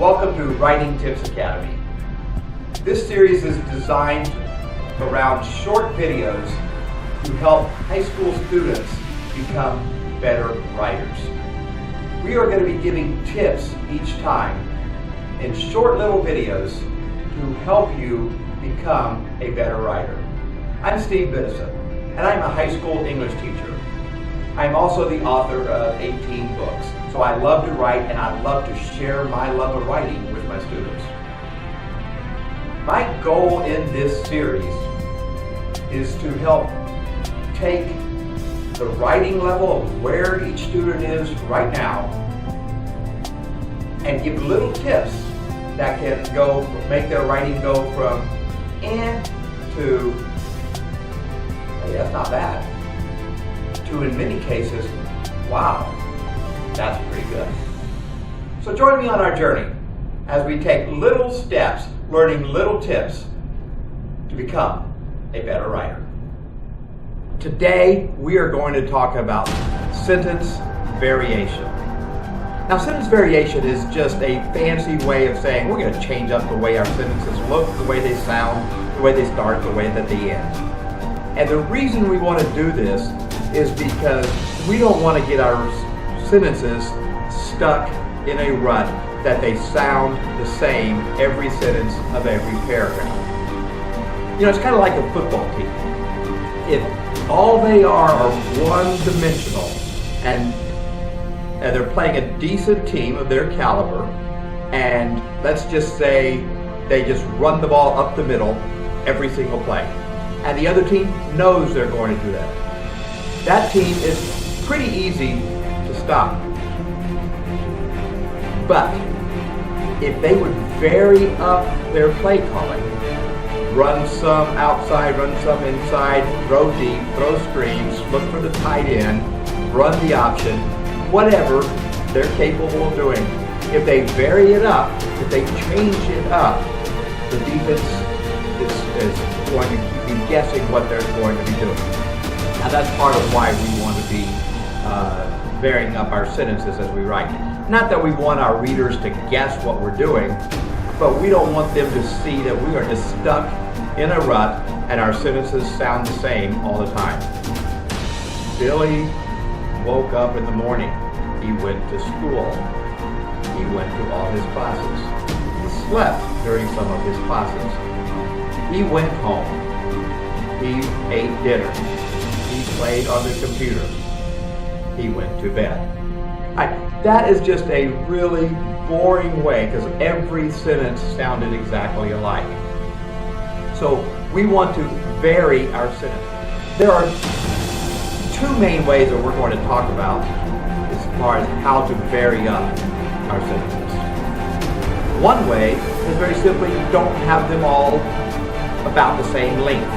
Welcome to Writing Tips Academy. This series is designed around short videos to help high school students become better writers. We are going to be giving tips each time in short little videos to help you become a better writer. I'm Steve Biddison, and I'm a high school English teacher. I'm also the author of 18 books, so I love to write and I love to share my love of writing with my students. My goal in this series is to help take the writing level of where each student is right now and give little tips that can make their writing go from to, hey, that's not bad, to in many cases, wow, that's pretty good. So join me on our journey as we take little steps, learning little tips to become a better writer. Today we are going to talk about sentence variation. Now, sentence variation is just a fancy way of saying we're going to change up the way our sentences look, the way they sound, the way they start, the way that they end. And the reason we want to do this is because we don't want to get our sentences stuck in a rut that they sound the same every sentence of every paragraph. You know, it's kind of like a football team. If all they are one-dimensional and they're playing a decent team of their caliber, and let's just say they just run the ball up the middle every single play, and the other team knows they're going to do that. That team is pretty easy to stop. But if they would vary up their play calling, run some outside, run some inside, throw deep, throw screens, look for the tight end, run the option, whatever they're capable of doing. If they vary it up, if they change it up, the defense is going to keep you guessing what they're going to be doing. Now that's part of why we want to be varying up our sentences as we write. Not that we want our readers to guess what we're doing, but we don't want them to see that we are just stuck in a rut and our sentences sound the same all the time. Billy woke up in the morning. He went to school. He went to all his classes. He slept during some of his classes. He went home. He ate dinner. He played on the computer. He went to bed. That is just a really boring way because every sentence sounded exactly alike. So we want to vary our sentence. There are two main ways that we're going to talk about as far as how to vary up our sentences. One way is very simply don't have them all about the same length.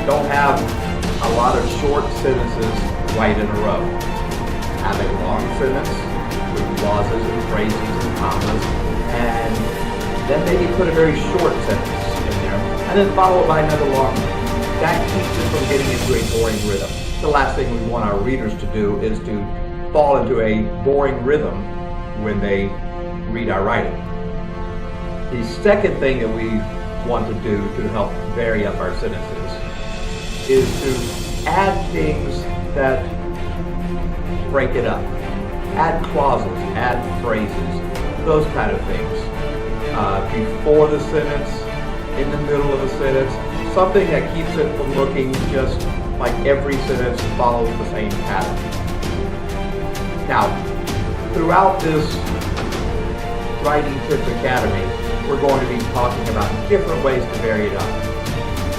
Don't have a lot of short sentences right in a row. Have a long sentence with clauses and phrases and commas, and then maybe put a very short sentence in there, and then follow it by another long one. That keeps us from getting into a boring rhythm. The last thing we want our readers to do is to fall into a boring rhythm when they read our writing. The second thing that we want to do to help vary up our sentences is to add things that break it up. Add clauses, add phrases, those kind of things. Before the sentence, in the middle of the sentence, something that keeps it from looking just like every sentence follows the same pattern. Now, throughout this Writing Tips Academy, we're going to be talking about different ways to vary it up.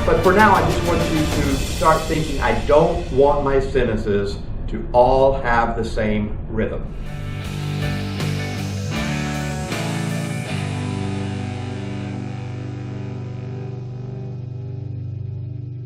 But for now, I just want you to start thinking, I don't want my sentences to all have the same rhythm.